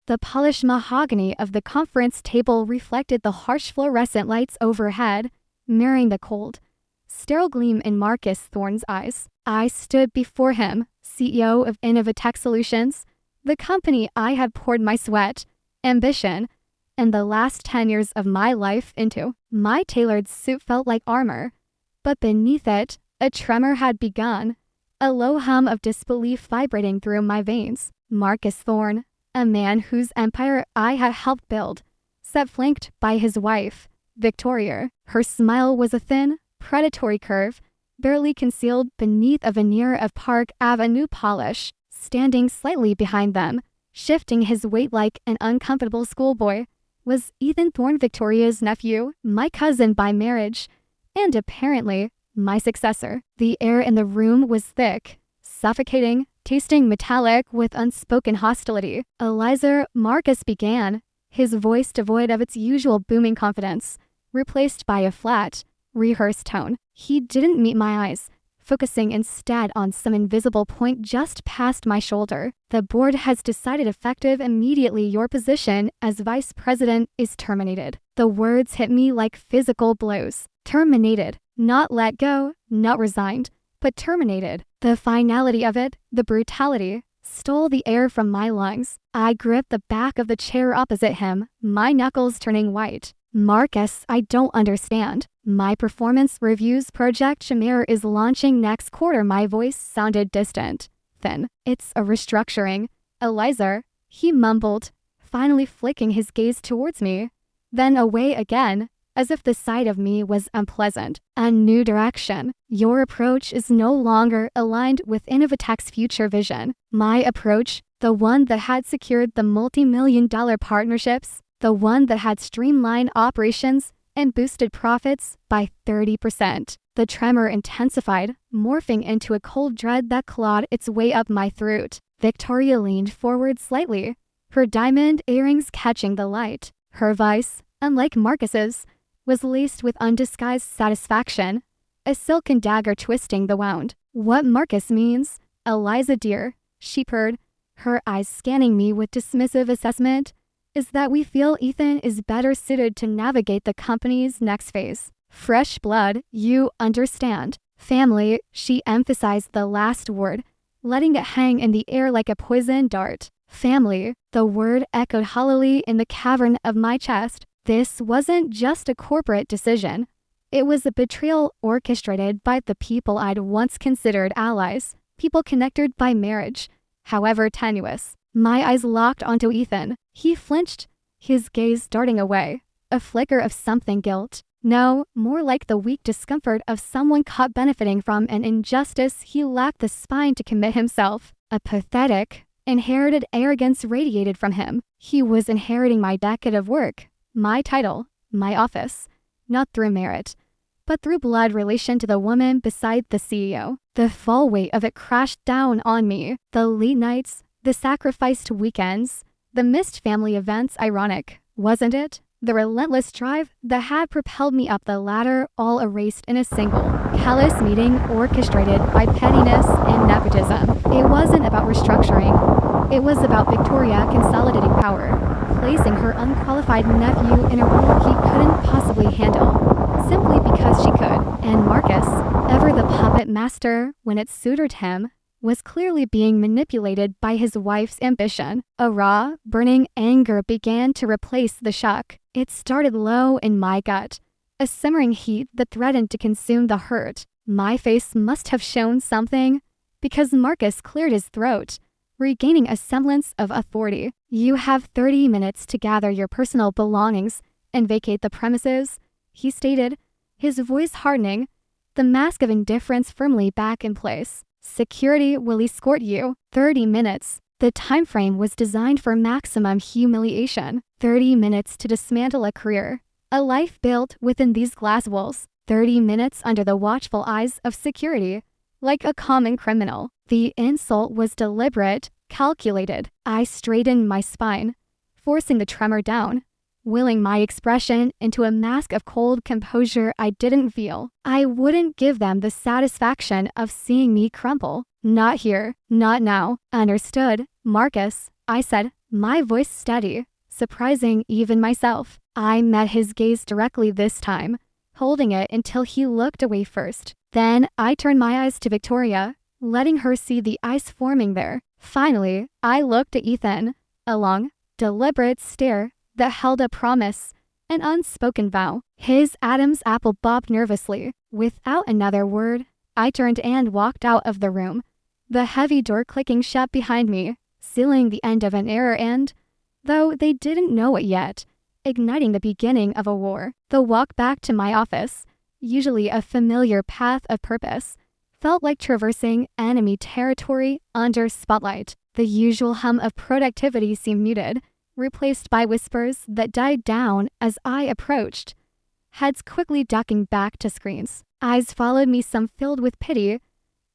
The polished mahogany of the conference table reflected the harsh fluorescent lights overhead, mirroring the cold, sterile gleam in Marcus Thorne's eyes. I stood before him, CEO of Innovatech Solutions, the company I had poured my sweat, ambition, and the last 10 years of my life into. My tailored suit felt like armor, but beneath it, a tremor had begun, a low hum of disbelief vibrating through my veins. Marcus Thorne, a man whose empire I had helped build, sat flanked by his wife, Victoria. Her smile was a thin, predatory curve, barely concealed beneath a veneer of Park Avenue polish. Standing slightly behind them, shifting his weight like an uncomfortable schoolboy, was Ethan Thorne, Victoria's nephew, my cousin by marriage, and apparently my successor. The air in the room was thick, suffocating, tasting metallic with unspoken hostility. Eliza, Marcus began, his voice devoid of its usual booming confidence, replaced by a flat, rehearsed tone. He didn't meet my eyes, focusing instead on some invisible point just past my shoulder. The board has decided effective immediately your position as vice president is terminated. The words hit me like physical blows. Terminated. Not let go, not resigned, but terminated. The finality of it, the brutality, stole the air from my lungs. I gripped the back of the chair opposite him, my knuckles turning white. Marcus, I don't understand. My performance reviews project Shamir is launching next quarter. My voice sounded distant, thin. It's a restructuring. Eliza, he mumbled, finally flicking his gaze towards me, then away again, as if the sight of me was unpleasant. A new direction. Your approach is no longer aligned with Innovatech's future vision. My approach, the one that had secured the multi-million-dollar partnerships, the one that had streamlined operations and boosted profits by 30%. The tremor intensified, morphing into a cold dread that clawed its way up my throat. Victoria leaned forward slightly, her diamond earrings catching the light. Her voice, unlike Marcus's, was laced with undisguised satisfaction, a silken dagger twisting the wound. What Marcus means, Eliza dear, she purred, her eyes scanning me with dismissive assessment, is that we feel Ethan is better suited to navigate the company's next phase. Fresh blood, you understand. Family, she emphasized the last word, letting it hang in the air like a poison dart. Family, the word echoed hollowly in the cavern of my chest. This wasn't just a corporate decision. It was a betrayal orchestrated by the people I'd once considered allies, people connected by marriage, however tenuous. My eyes locked onto Ethan. He flinched, his gaze darting away, a flicker of something guilt. No, more like the weak discomfort of someone caught benefiting from an injustice he lacked the spine to commit himself. A pathetic, inherited arrogance radiated from him. He was inheriting my decade of work, my title, my office, not through merit, but through blood relation to the woman beside the CEO. The full weight of it crashed down on me. The late nights, the sacrificed weekends, the missed family events. Ironic, wasn't it? The relentless drive that had propelled me up the ladder, all erased in a single, callous meeting orchestrated by pettiness and nepotism. It wasn't about restructuring. It was about Victoria consolidating power, placing her unqualified nephew in a role he couldn't possibly handle, simply because she could. And Marcus, ever the puppet master when it suited him, was clearly being manipulated by his wife's ambition. A raw, burning anger began to replace the shock. It started low in my gut, a simmering heat that threatened to consume the hurt. My face must have shown something, because Marcus cleared his throat, regaining a semblance of authority. You have 30 minutes to gather your personal belongings and vacate the premises, he stated, his voice hardening, the mask of indifference firmly back in place. Security will escort you. 30 minutes. The time frame was designed for maximum humiliation. 30 minutes to dismantle a career, a life built within these glass walls. 30 minutes under the watchful eyes of security, like a common criminal. The insult was deliberate, calculated. I straightened my spine, forcing the tremor down, willing my expression into a mask of cold composure I didn't feel. I wouldn't give them the satisfaction of seeing me crumple. Not here, not now. Understood, Marcus, I said, my voice steady, surprising even myself. I met his gaze directly this time, holding it until he looked away first. Then I turned my eyes to Victoria, letting her see the ice forming there. Finally, I looked at Ethan, a long, deliberate stare that held a promise, an unspoken vow. His Adam's apple bobbed nervously. Without another word, I turned and walked out of the room, the heavy door clicking shut behind me, sealing the end of an era and, though they didn't know it yet, igniting the beginning of a war. The walk back to my office, usually a familiar path of purpose, felt like traversing enemy territory under spotlight. The usual hum of productivity seemed muted, replaced by whispers that died down as I approached, heads quickly ducking back to screens. Eyes followed me, some filled with pity,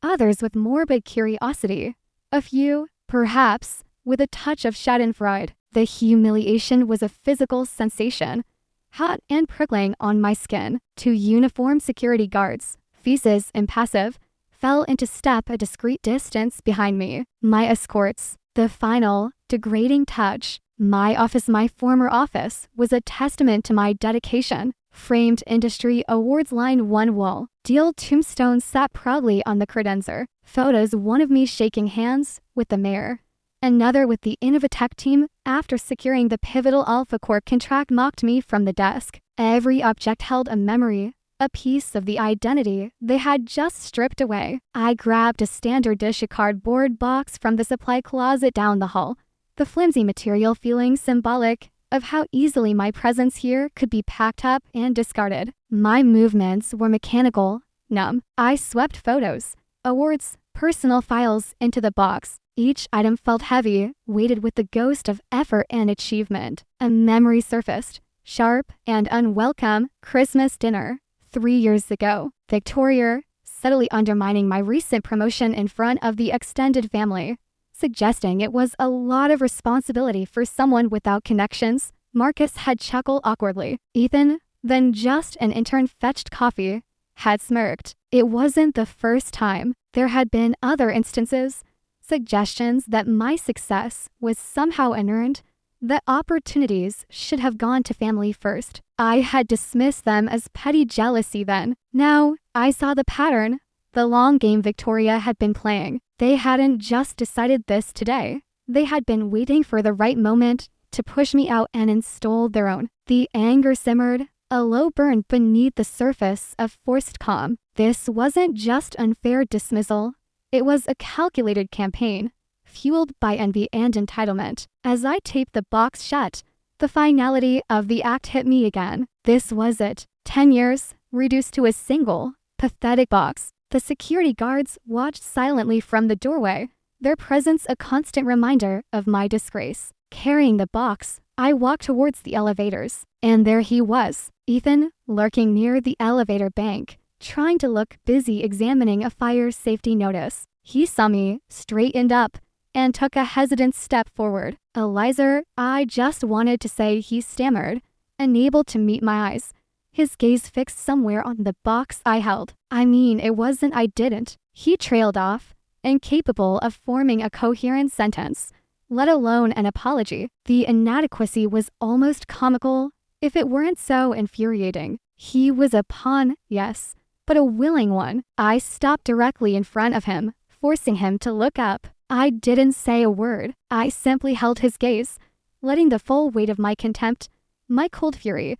others with morbid curiosity, a few, perhaps, with a touch of schadenfreude. The humiliation was a physical sensation, hot and prickling on my skin. Two uniformed security guards, faces impassive, fell into step a discreet distance behind me. My escorts, the final, degrading touch. My former office, was a testament to my dedication. Framed industry awards lined one wall. Deal tombstones sat proudly on the credenza. Photos, one of me shaking hands with the mayor, another with the Innovatech team after securing the pivotal Alpha Corp contract, mocked me from the desk. Every object held a memory, a piece of the identity they had just stripped away. I grabbed a standard dish cardboard box from the supply closet down the hall, the flimsy material feeling symbolic of how easily my presence here could be packed up and discarded. My movements were mechanical, numb. I swept photos, awards, personal files into the box. Each item felt heavy, weighted with the ghost of effort and achievement. A memory surfaced, sharp and unwelcome. Christmas dinner, 3 years ago. Victoria, subtly undermining my recent promotion in front of the extended family, suggesting it was a lot of responsibility for someone without connections. Marcus had chuckled awkwardly. Ethan, then just an intern, fetched coffee, had smirked. It wasn't the first time. There had been other instances, suggestions that my success was somehow unearned, that opportunities should have gone to family first. I had dismissed them as petty jealousy then. Now, I saw the pattern, the long game Victoria had been playing. They hadn't just decided this today. They had been waiting for the right moment to push me out and install their own. The anger simmered, a low burn beneath the surface of forced calm. This wasn't just unfair dismissal. It was a calculated campaign, fueled by envy and entitlement. As I taped the box shut, the finality of the act hit me again. This was it. 10 years, reduced to a single, pathetic box. The security guards watched silently from the doorway, their presence a constant reminder of my disgrace. Carrying the box, I walked towards the elevators, and there he was, Ethan, lurking near the elevator bank, trying to look busy examining a fire safety notice. He saw me, straightened up, and took a hesitant step forward. Eliza, I just wanted to say, he stammered, unable to meet my eyes, his gaze fixed somewhere on the box I held. I mean, it wasn't I didn't. He trailed off, incapable of forming a coherent sentence, let alone an apology. The inadequacy was almost comical, if it weren't so infuriating. He was a pawn, yes, but a willing one. I stopped directly in front of him, forcing him to look up. I didn't say a word. I simply held his gaze, letting the full weight of my contempt, my cold fury,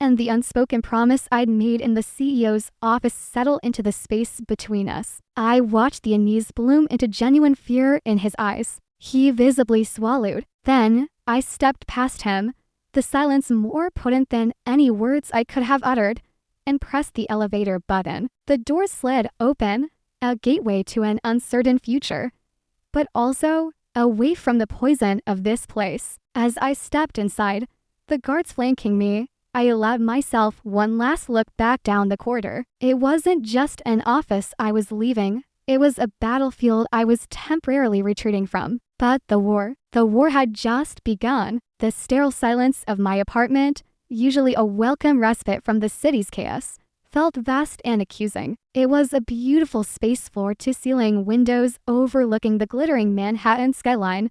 and the unspoken promise I'd made in the CEO's office settle into the space between us. I watched the unease bloom into genuine fear in his eyes. He visibly swallowed. Then, I stepped past him, the silence more potent than any words I could have uttered, and pressed the elevator button. The door slid open, a gateway to an uncertain future, but also away from the poison of this place. As I stepped inside, the guards flanking me, I allowed myself one last look back down the corridor. It wasn't just an office I was leaving. It was a battlefield I was temporarily retreating from. But the war had just begun. The sterile silence of my apartment, usually a welcome respite from the city's chaos, felt vast and accusing. It was a beautiful space, floor to ceiling windows overlooking the glittering Manhattan skyline,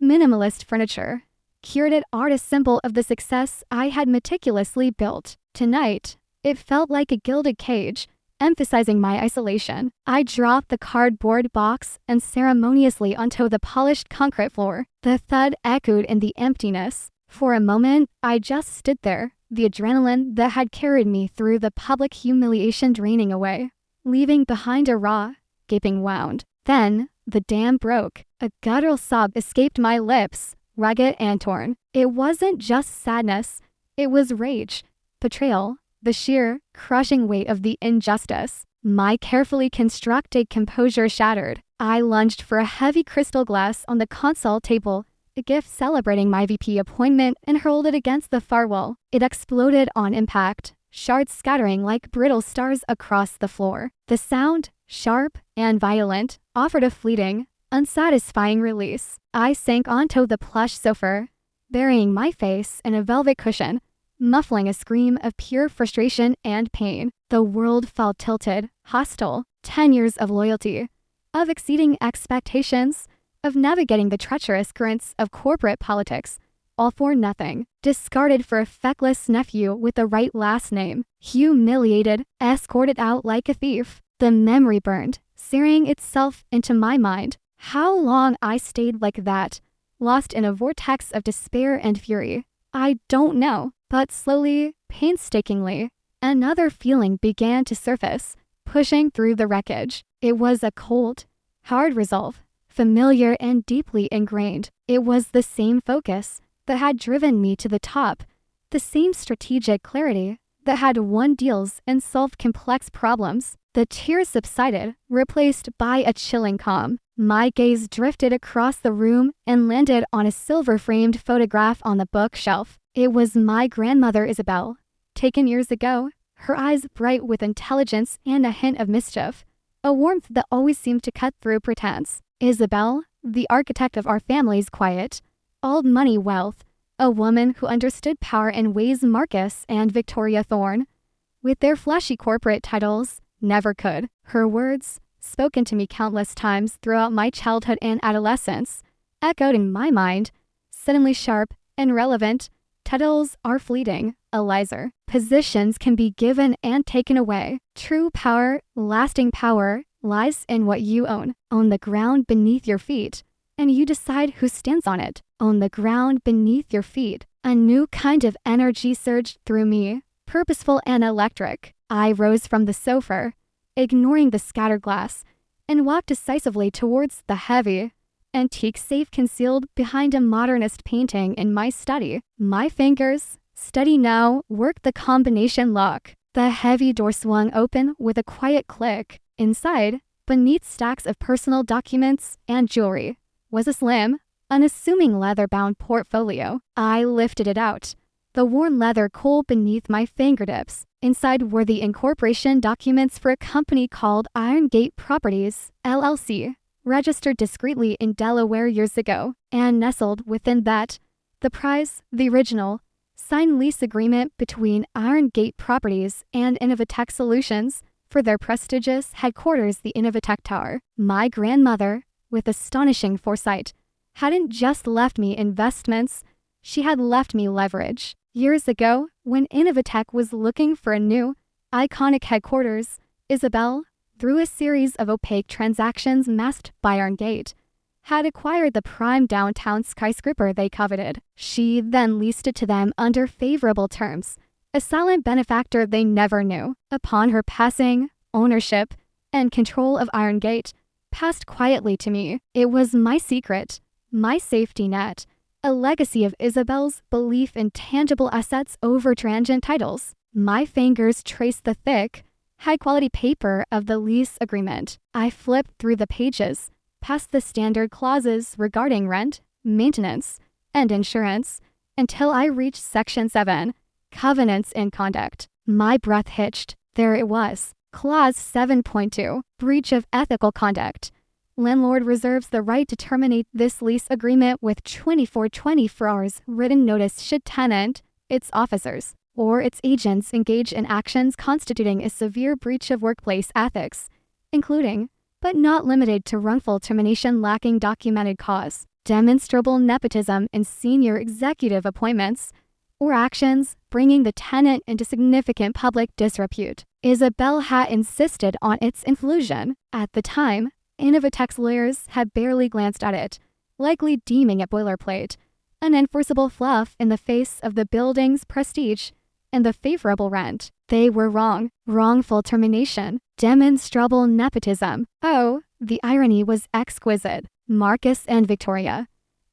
Minimalist furniture. Curated art, a symbol of the success I had meticulously built. Tonight, it felt like a gilded cage, emphasizing my isolation. I dropped the cardboard box and ceremoniously onto the polished concrete floor. The thud echoed in the emptiness. For a moment, I just stood there, the adrenaline that had carried me through the public humiliation draining away, leaving behind a raw, gaping wound. Then, the dam broke. A guttural sob escaped my lips, rugged and torn. It wasn't just sadness, it was rage, betrayal, the sheer, crushing weight of the injustice. My carefully constructed composure shattered. I lunged for a heavy crystal glass on the console table, a gift celebrating my VP appointment, and hurled it against the far wall. It exploded on impact, shards scattering like brittle stars across the floor. The sound, sharp and violent, offered a fleeting, unsatisfying release. I sank onto the plush sofa, burying my face in a velvet cushion, muffling a scream of pure frustration and pain. The world felt tilted, hostile. 10 years of loyalty, of exceeding expectations, of navigating the treacherous currents of corporate politics, all for nothing. Discarded for a feckless nephew with the right last name. Humiliated, escorted out like a thief. The memory burned, searing itself into my mind. How long I stayed like that, lost in a vortex of despair and fury, I don't know. But slowly, painstakingly, another feeling began to surface, pushing through the wreckage. It was a cold, hard resolve, familiar and deeply ingrained. It was the same focus that had driven me to the top, the same strategic clarity that had won deals and solved complex problems. The tears subsided, replaced by a chilling calm. My gaze drifted across the room and landed on a silver-framed photograph on the bookshelf. It was my grandmother Isabel, taken years ago, her eyes bright with intelligence and a hint of mischief, a warmth that always seemed to cut through pretense. Isabel, the architect of our family's quiet, old money wealth, a woman who understood power in ways Marcus and Victoria Thorne, with their flashy corporate titles, never could. Her words, spoken to me countless times throughout my childhood and adolescence, echoed in my mind, suddenly sharp and relevant. Titles are fleeting, Eliza. Positions can be given and taken away. True power, lasting power, lies in what you own. Own the ground beneath your feet, and you decide who stands on it. Own the ground beneath your feet. A new kind of energy surged through me, purposeful and electric. I rose from the sofa, ignoring the scattered glass, and walked decisively towards the heavy, antique safe concealed behind a modernist painting in my study. My fingers, steady now, worked the combination lock. The heavy door swung open with a quiet click. Inside, beneath stacks of personal documents and jewelry, was a slim, unassuming leather-bound portfolio. I lifted it out, the worn leather cold beneath my fingertips. Inside were the incorporation documents for a company called Irongate Properties, LLC, registered discreetly in Delaware years ago, and nestled within that, the prize, the original, signed lease agreement between Irongate Properties and Innovatech Solutions for their prestigious headquarters, the Innovatech Tower. My grandmother, with astonishing foresight, hadn't just left me investments, she had left me leverage. Years ago, when Innovatech was looking for a new, iconic headquarters, Isabel, through a series of opaque transactions masked by Irongate, had acquired the prime downtown skyscraper they coveted. She then leased it to them under favorable terms, a silent benefactor they never knew. Upon her passing, ownership and control of Irongate passed quietly to me. It was my secret, my safety net, a legacy of Isabel's belief in tangible assets over transient titles. My fingers traced the thick, high-quality paper of the lease agreement. I flipped through the pages, past the standard clauses regarding rent, maintenance, and insurance, until I reached Section 7, Covenants in Conduct. My breath hitched. There it was. Clause 7.2, Breach of Ethical Conduct. Landlord reserves the right to terminate this lease agreement with 24 hours written notice should tenant, its officers, or its agents engage in actions constituting a severe breach of workplace ethics, including, but not limited to wrongful termination lacking documented cause. demonstrable nepotism in senior executive appointments, or actions bringing the tenant into significant public disrepute. Isabel had insisted on its inclusion. At the time, Innovatech's lawyers had barely glanced at it, likely deeming it boilerplate, an enforceable fluff in the face of the building's prestige and the favorable rent. They were wrong. Wrongful termination. Demonstrable nepotism. Oh, the irony was exquisite. Marcus and Victoria,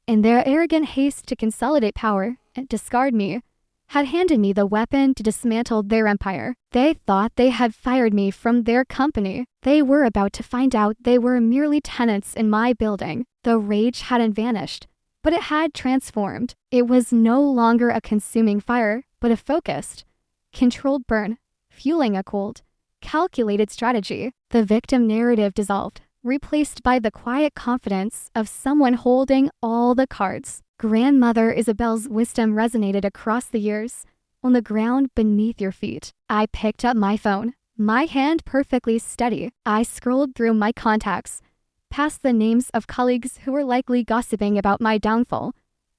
in their arrogant haste to consolidate power and discard me, had handed me the weapon to dismantle their empire. They thought they had fired me from their company. They were about to find out they were merely tenants in my building. The rage hadn't vanished, but it had transformed. It was no longer a consuming fire, but a focused, controlled burn, fueling a cold, calculated strategy. The victim narrative dissolved, replaced by the quiet confidence of someone holding all the cards. Grandmother Isabel's wisdom resonated across the years. On the ground beneath your feet. I picked up my phone, my hand perfectly steady. I scrolled through my contacts, past the names of colleagues who were likely gossiping about my downfall,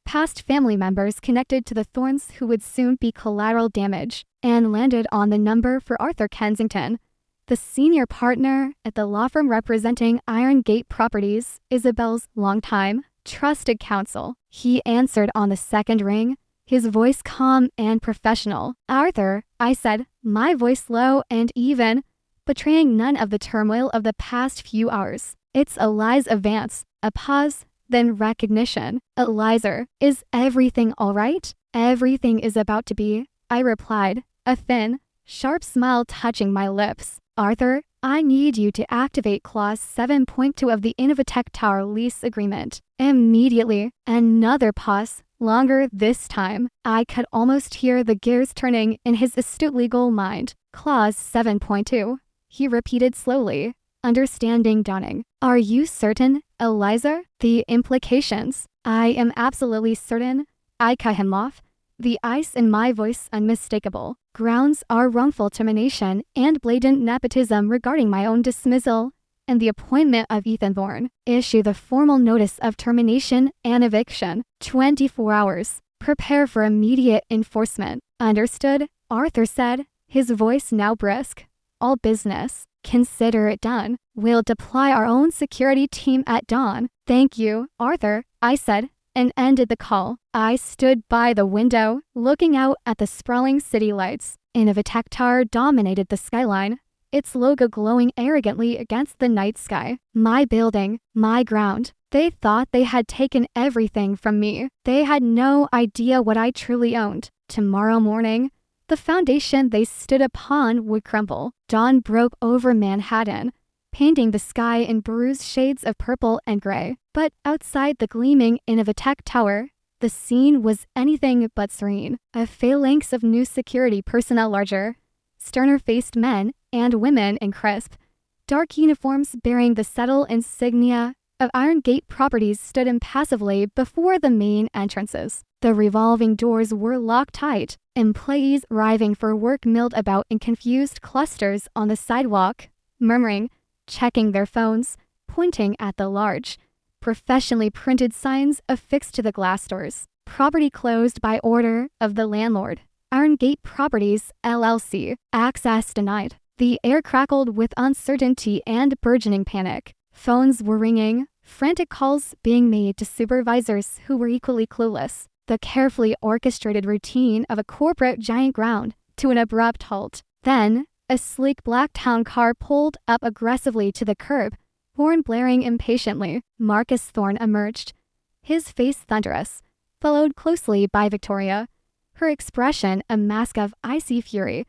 past family members connected to the Thorns who would soon be collateral damage, and landed on the number for Arthur Kensington, the senior partner at the law firm representing Iron Gate Properties, Isabel's longtime, trusted counsel. He answered on the second ring, his voice calm and professional. "Arthur," I said, my voice low and even, betraying none of the turmoil of the past few hours. "It's Eliza Vance." A pause, then recognition. "Eliza, is everything all right?" "Everything is about to be," I replied, a thin, sharp smile touching my lips. "Arthur, I need you to activate Clause 7.2 of the Innovatech Tower lease agreement. Immediately." Another pause, longer this time. I could almost hear the gears turning in his astute legal mind. "Clause 7.2, he repeated slowly, understanding dawning. "Are you certain, Eliza?" "The implications." "I am absolutely certain." I cut him off, the ice in my voice unmistakable. "Grounds are wrongful termination and blatant nepotism regarding my own dismissal and the appointment of Ethan Thorne. Issue the formal notice of termination and eviction. 24 hours. Prepare for immediate enforcement." "Understood," Arthur said, his voice now brisk. "All business. Consider it done. We'll deploy our own security team at dawn." "Thank you, Arthur," I said, and ended the call. I stood by the window, looking out at the sprawling city lights. Innovatech Tower dominated the skyline, its logo glowing arrogantly against the night sky. My building, my ground. They thought they had taken everything from me. They had no idea what I truly owned. Tomorrow morning, the foundation they stood upon would crumble. Dawn broke over Manhattan, painting the sky in bruised shades of purple and gray. But outside the gleaming Innovatech Tower, the scene was anything but serene. A phalanx of new security personnel, larger, sterner-faced men and women in crisp, dark uniforms bearing the subtle insignia of Iron Gate Properties, stood impassively before the main entrances. The revolving doors were locked tight. Employees arriving for work milled about in confused clusters on the sidewalk, murmuring, checking their phones, pointing at the large, professionally printed signs affixed to the glass doors. "Property closed by order of the landlord. Iron Gate Properties, LLC. Access denied." The air crackled with uncertainty and burgeoning panic. Phones were ringing, frantic calls being made to supervisors who were equally clueless. The carefully orchestrated routine of a corporate giant ground to an abrupt halt. Then, a sleek black town car pulled up aggressively to the curb, horn blaring impatiently. Marcus Thorne emerged, his face thunderous, followed closely by Victoria, her expression a mask of icy fury,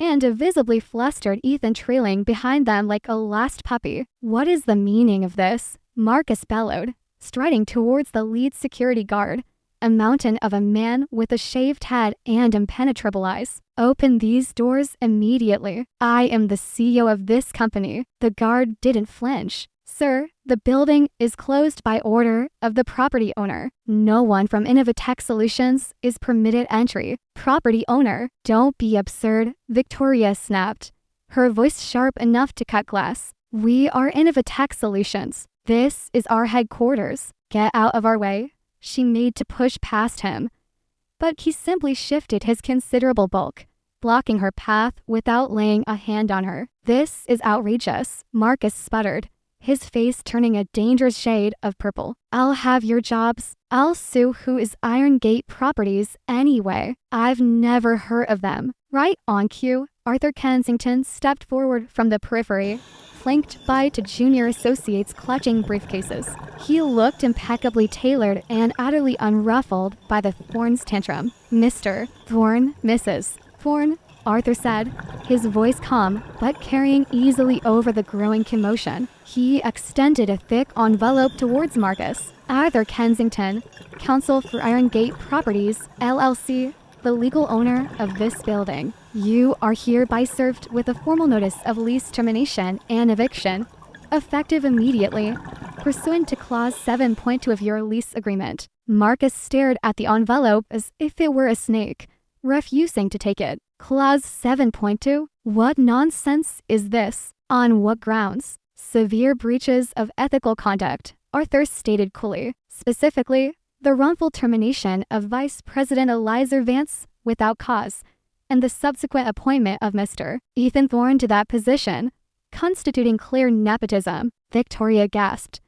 and a visibly flustered Ethan trailing behind them like a lost puppy. "What is the meaning of this?" Marcus bellowed, striding towards the lead security guard, a mountain of a man with a shaved head and impenetrable eyes. "Open these doors immediately. I am the CEO of this company." The guard didn't flinch. "Sir, the building is closed by order of the property owner. No one from Innovatech Solutions is permitted entry." "Property owner? Don't be absurd," Victoria snapped, her voice sharp enough to cut glass. "We are Innovatech Solutions. This is our headquarters. "Get out of our way," she made to push past him. But he simply shifted his considerable bulk, blocking her path without laying a hand on her. "This is outrageous," Marcus sputtered, his face turning a dangerous shade of purple. "I'll have your jobs. I'll sue who is Iron Gate Properties anyway. I've never heard of them." Right on cue, Arthur Kensington stepped forward from the periphery, flanked by two junior associates clutching briefcases. He looked impeccably tailored and utterly unruffled by the Thorne's tantrum. "Mr. Thorne, Mrs. Thorne," Arthur said, his voice calm but carrying easily over the growing commotion. He extended a thick envelope towards Marcus. "Arthur Kensington, counsel for Iron Gate Properties, LLC, the legal owner of this building. You are hereby served with a formal notice of lease termination and eviction, effective immediately, pursuant to Clause 7.2 of your lease agreement." Marcus stared at the envelope as if it were a snake, refusing to take it. "Clause 7.2? What nonsense is this? On what grounds?" "Severe breaches of ethical conduct," Arthur stated coolly. "Specifically, the wrongful termination of Vice President Eliza Vance without cause, and the subsequent appointment of Mr. Ethan Thorne to that position, constituting clear nepotism." Victoria gasped,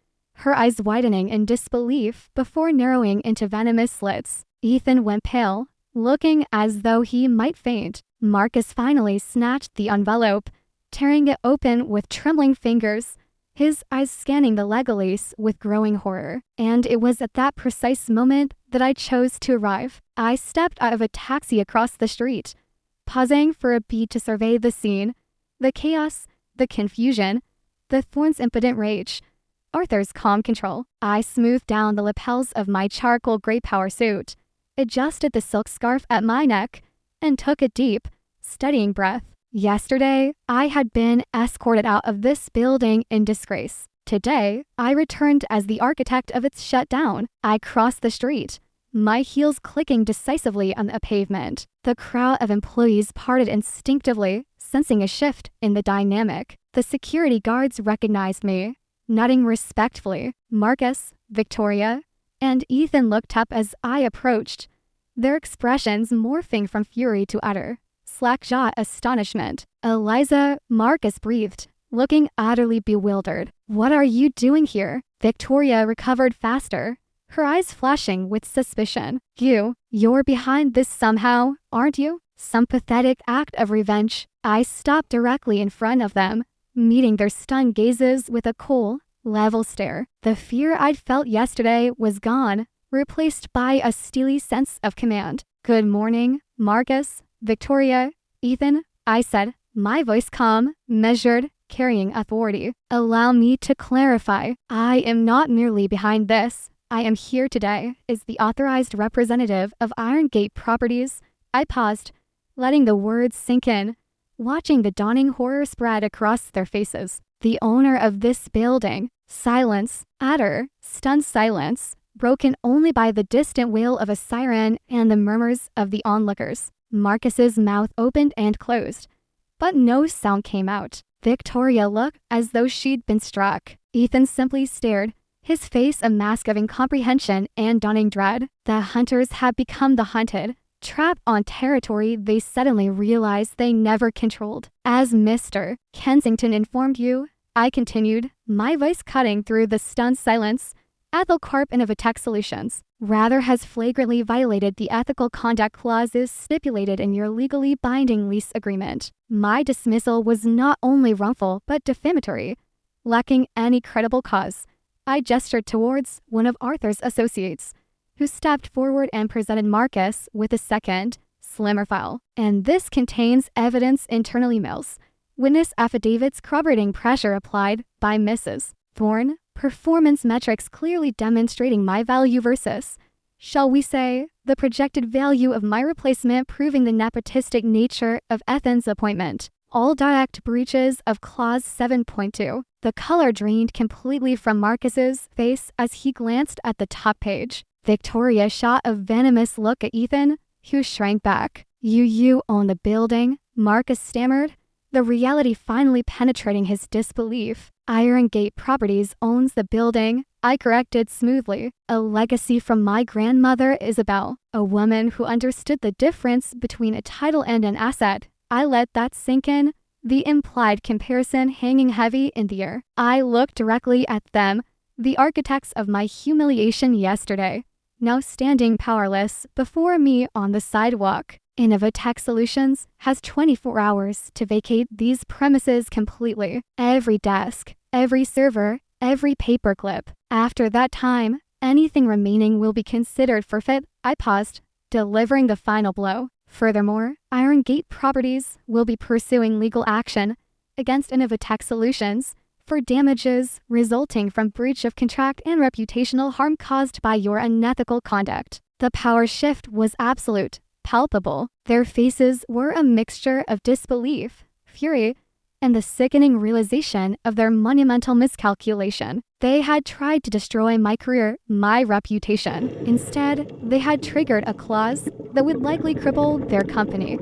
her eyes widening in disbelief before narrowing into venomous slits. Ethan went pale, looking as though he might faint. Marcus finally snatched the envelope, tearing it open with trembling fingers, his eyes scanning the legalese with growing horror. "And it was at that precise moment that I chose to arrive. I stepped out of a taxi across the street, pausing for a beat to survey the scene, the chaos, the confusion, the Thorne's impotent rage, Arthur's calm control. I smoothed down the lapels of my charcoal gray power suit, adjusted the silk scarf at my neck, and took a deep, steadying breath. Yesterday, I had been escorted out of this building in disgrace. Today, I returned as the architect of its shutdown. I crossed the street, my heels clicking decisively on the pavement. The crowd of employees parted instinctively, sensing a shift in the dynamic. The security guards recognized me, nodding respectfully. Marcus, Victoria, and Ethan looked up as I approached, their expressions morphing from fury to utter, slack-jawed astonishment. "Eliza," Marcus breathed, looking utterly bewildered. "What are you doing here?" Victoria recovered faster, her eyes flashing with suspicion. You're behind this somehow, aren't you? Some pathetic act of revenge." I stopped directly in front of them, meeting their stunned gazes with a cool, level stare. The fear I'd felt yesterday was gone, replaced by a steely sense of command. "Good morning, Marcus, Victoria, Ethan," I said, my voice calm, measured, carrying authority. "Allow me to clarify. I am not merely behind this. I am here today as the authorized representative of Iron Gate Properties." I paused, letting the words sink in, watching the dawning horror spread across their faces. "The owner of this building." Silence, utter, stunned silence, broken only by the distant wail of a siren and the murmurs of the onlookers. Marcus's mouth opened and closed, but no sound came out. Victoria looked as though she'd been struck. Ethan simply stared, his face a mask of incomprehension and dawning dread. The hunters had become the hunted, trapped on territory they suddenly realized they never controlled. "As Mr. Kensington informed you," I continued, my voice cutting through the stunned silence, "Ethel Karp Innovatech Solutions rather has flagrantly violated the ethical conduct clauses stipulated in your legally binding lease agreement. My dismissal was not only wrongful but defamatory, lacking any credible cause." I gestured towards one of Arthur's associates, who stepped forward and presented Marcus with a second, slimmer file. "And this contains evidence internal emails. Witness affidavits corroborating pressure applied by Mrs. Thorne. Performance metrics clearly demonstrating my value versus, shall we say, the projected value of my replacement, proving the nepotistic nature of Ethan's appointment. All direct breaches of Clause 7.2. The color drained completely from Marcus's face as he glanced at the top page. Victoria shot a venomous look at Ethan, who shrank back. You own the building," Marcus stammered, the reality finally penetrating his disbelief. "Iron Gate Properties owns the building. I corrected smoothly. A legacy from my grandmother, Isabel, a woman who understood the difference between a title and an asset. I let that sink in, the implied comparison hanging heavy in the air. I looked directly at them, the architects of my humiliation yesterday, now standing powerless before me on the sidewalk. Innovatech Solutions has 24 hours to vacate these premises completely. Every desk, every server, every paperclip. After that time, anything remaining will be considered forfeit. I paused, delivering the final blow. Furthermore, Iron Gate Properties will be pursuing legal action against Innovatech Solutions for damages resulting from breach of contract and reputational harm caused by your unethical conduct. The power shift was absolute, palpable. Their faces were a mixture of disbelief, fury, and the sickening realization of their monumental miscalculation. They had tried to destroy my career, my reputation. Instead, they had triggered a clause that would likely cripple their company,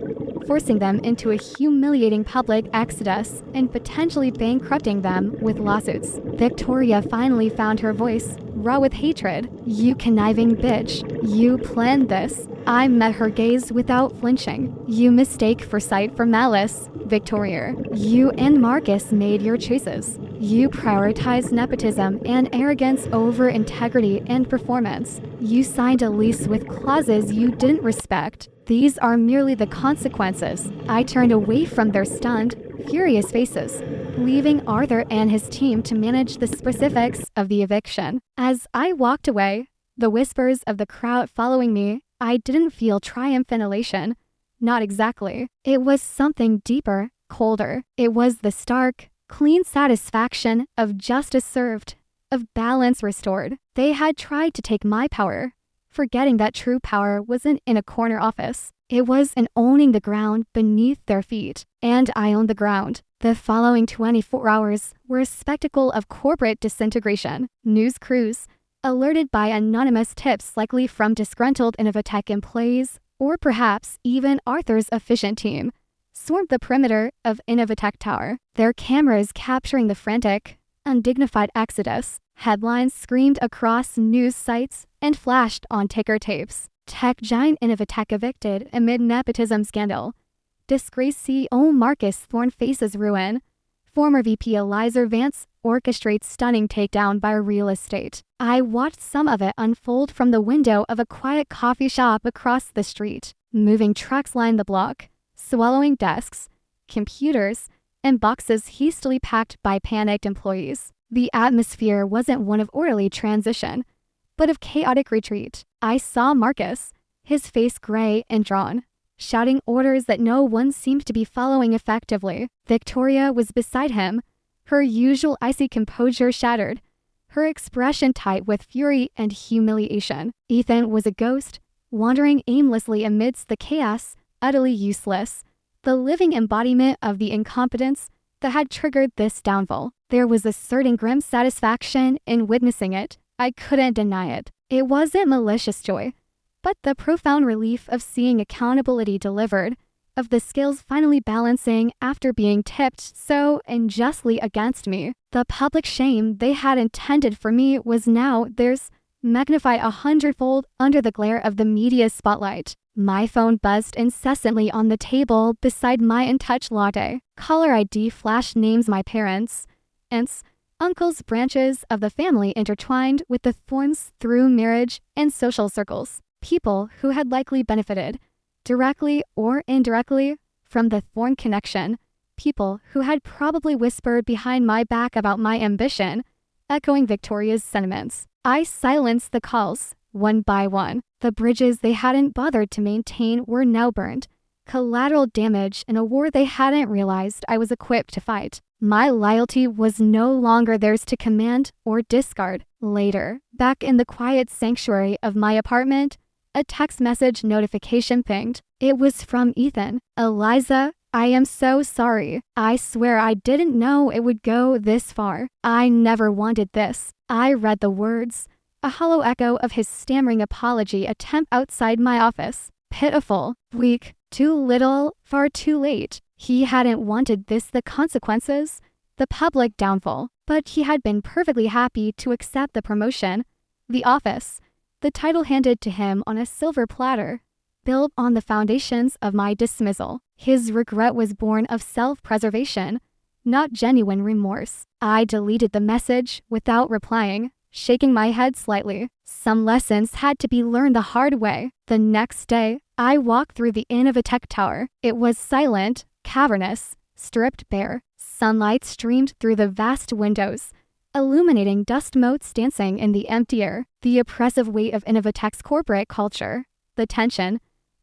forcing them into a humiliating public exodus and potentially bankrupting them with lawsuits. Victoria finally found her voice, raw with hatred. You conniving bitch. You planned this. I met her gaze without flinching. You mistake foresight for malice, Victoria. You and Marcus made your choices. You prioritized nepotism and arrogance over integrity and performance. You signed a lease with clauses you didn't respect. These are merely the consequences. I turned away from their stunned, furious faces, leaving Arthur and his team to manage the specifics of the eviction. As I walked away, the whispers of the crowd following me, I didn't feel triumphant elation. Not exactly. It was something deeper, colder. It was the stark, clean satisfaction of justice served, of balance restored. They had tried to take my power, forgetting that true power wasn't in a corner office. It was in owning the ground beneath their feet. And I owned the ground. The following 24 hours were a spectacle of corporate disintegration. News crews, alerted by anonymous tips likely from disgruntled Innovatech employees, or perhaps even Arthur's efficient team, swarmed the perimeter of Innovatech Tower, their cameras capturing the frantic, undignified exodus. Headlines screamed across news sites and flashed on ticker tapes. Tech giant Innovatech evicted amid nepotism scandal. Disgraced CEO Marcus Thorne faces ruin. Former VP Eliza Vance orchestrates stunning takedown by real estate. I watched some of it unfold from the window of a quiet coffee shop across the street. Moving trucks lined the block, swallowing desks, computers, and boxes hastily packed by panicked employees. The atmosphere wasn't one of orderly transition, but of chaotic retreat. I saw Marcus, his face gray and drawn, shouting orders that no one seemed to be following effectively. Victoria was beside him, her usual icy composure shattered, her expression tight with fury and humiliation. Ethan was a ghost, wandering aimlessly amidst the chaos, utterly useless, the living embodiment of the incompetence that had triggered this downfall. There was a certain grim satisfaction in witnessing it. I couldn't deny it. It wasn't malicious joy, but the profound relief of seeing accountability delivered, of the scales finally balancing after being tipped so unjustly against me. The public shame they had intended for me was now theirs, magnified 100-fold under the glare of the media spotlight. My phone buzzed incessantly on the table beside my in-touch latte. Caller ID flashed names my parents, aunts, uncles, branches of the family intertwined with the Thorns through marriage and social circles. People who had likely benefited, directly or indirectly, from the Thorn connection. People who had probably whispered behind my back about my ambition, echoing Victoria's sentiments. I silenced the calls, one by one. The bridges they hadn't bothered to maintain were now burned. Collateral damage in a war they hadn't realized I was equipped to fight. My loyalty was no longer theirs to command or discard. Later, back in the quiet sanctuary of my apartment, a text message notification pinged. It was from Ethan. Eliza, I am so sorry. I swear I didn't know it would go this far. I never wanted this. I read the words, a hollow echo of his stammering apology attempt outside my office. Pitiful, weak, too little, far too late. He hadn't wanted this. The consequences, the public downfall, But he had been perfectly happy to accept the promotion, the office, the title handed to him on a silver platter, built on the foundations of my dismissal. His regret was born of self-preservation, not genuine remorse. I deleted the message without replying, shaking my head slightly. Some lessons had to be learned the hard way. The next day, I walked through the Innovatech Tower. It was silent, cavernous, stripped bare. Sunlight streamed through the vast windows, illuminating dust motes dancing in the empty air. The oppressive weight of Innovatech's corporate culture, the tension,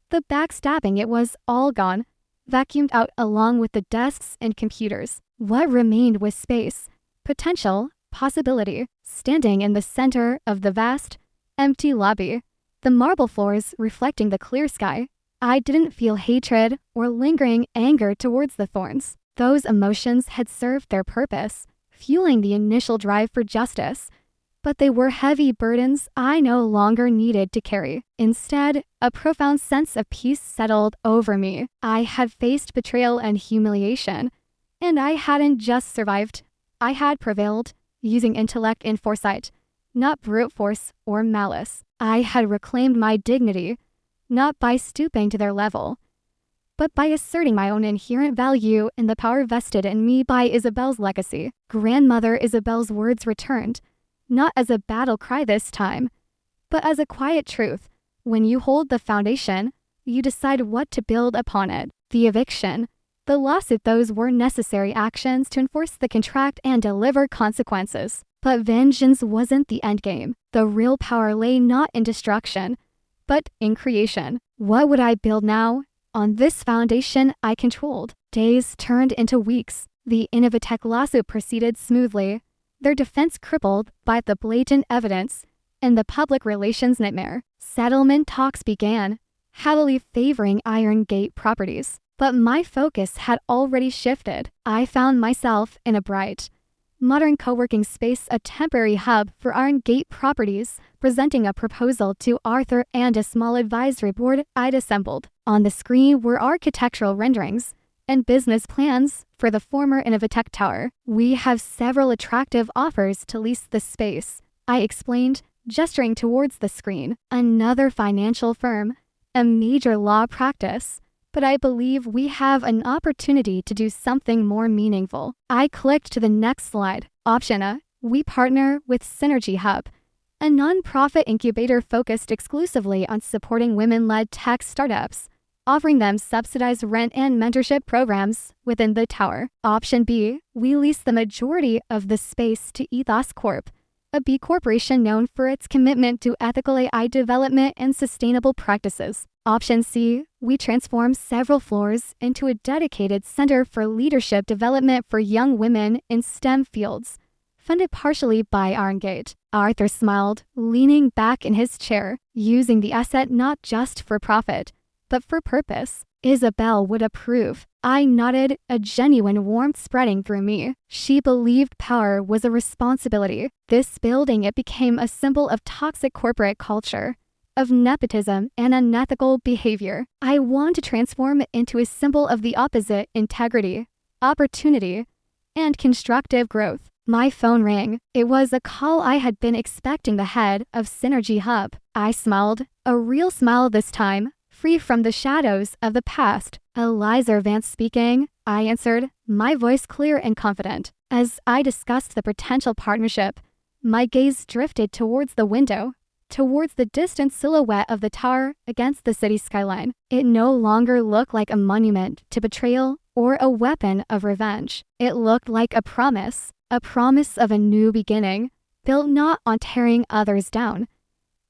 the backstabbing, it was all gone, vacuumed out along with the desks and computers. What remained was space, potential, possibility. Standing in the center of the vast, empty lobby, the marble floors reflecting the clear sky, I didn't feel hatred or lingering anger towards the Thorns. Those emotions had served their purpose, fueling the initial drive for justice, but they were heavy burdens I no longer needed to carry. Instead, a profound sense of peace settled over me. I had faced betrayal and humiliation, and I hadn't just survived. I had prevailed, using intellect and foresight, not brute force or malice. I had reclaimed my dignity, not by stooping to their level, but by asserting my own inherent value in the power vested in me by Isabel's legacy. Grandmother Isabel's words returned, not as a battle cry this time, but as a quiet truth. When you hold the foundation, you decide what to build upon it. The eviction, the lawsuit, those were necessary actions to enforce the contract and deliver consequences. But vengeance wasn't the endgame. The real power lay not in destruction, but in creation. What would I build now? On this foundation I controlled. Days turned into weeks. The Innovatech lawsuit proceeded smoothly, their defense crippled by the blatant evidence and the public relations nightmare. Settlement talks began, heavily favoring Iron Gate properties. But my focus had already shifted. I found myself in a bright, modern co-working space, a temporary hub for Iron Gate properties, presenting a proposal to Arthur and a small advisory board I'd assembled. On the screen were architectural renderings and business plans for the former Innovatech Tower. We have several attractive offers to lease the space, I explained, gesturing towards the screen. Another financial firm, a major law practice, but I believe we have an opportunity to do something more meaningful. I clicked to the next slide. Option A, we partner with Synergy Hub, a nonprofit incubator focused exclusively on supporting women-led tech startups, offering them subsidized rent and mentorship programs within the tower. Option B, we lease the majority of the space to Ethos Corp, a B corporation known for its commitment to ethical AI development and sustainable practices. Option C, we transform several floors into a dedicated center for leadership development for young women in STEM fields, funded partially by Iron Gate. Arthur smiled, leaning back in his chair, using the asset not just for profit, but for purpose. Isabel would approve. I nodded, a genuine warmth spreading through me. She believed power was a responsibility. This building, it became a symbol of toxic corporate culture, of nepotism and unethical behavior. I want to transform it into a symbol of the opposite: integrity, opportunity, and constructive growth. My phone rang. It was a call I had been expecting, the head of Synergy Hub. I smiled, a real smile this time, free from the shadows of the past. Eliza Vance speaking, I answered, my voice clear and confident. As I discussed the potential partnership, my gaze drifted towards the window, towards the distant silhouette of the tower against the city skyline. It no longer looked like a monument to betrayal or a weapon of revenge. It looked like a promise of a new beginning, built not on tearing others down,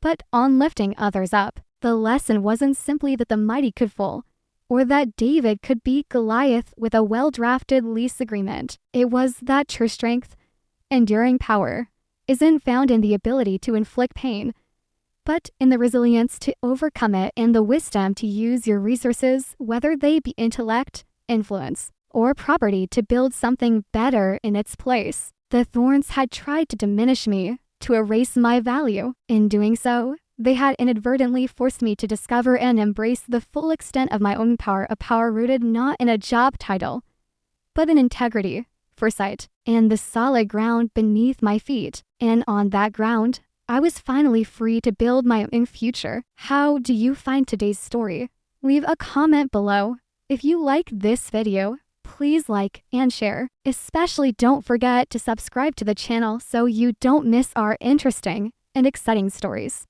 but on lifting others up. The lesson wasn't simply that the mighty could fall, or that David could beat Goliath with a well-drafted lease agreement. It was that true strength, enduring power, isn't found in the ability to inflict pain, but in the resilience to overcome it and the wisdom to use your resources, whether they be intellect, influence, or property, to build something better in its place. The Thorns had tried to diminish me, to erase my value. In doing so, they had inadvertently forced me to discover and embrace the full extent of my own power, a power rooted not in a job title, but in integrity, foresight and the solid ground beneath my feet. And on that ground, I was finally free to build my own future. How do you find today's story? Leave a comment below. If you like this video, please like and share. Especially don't forget to subscribe to the channel so you don't miss our interesting and exciting stories.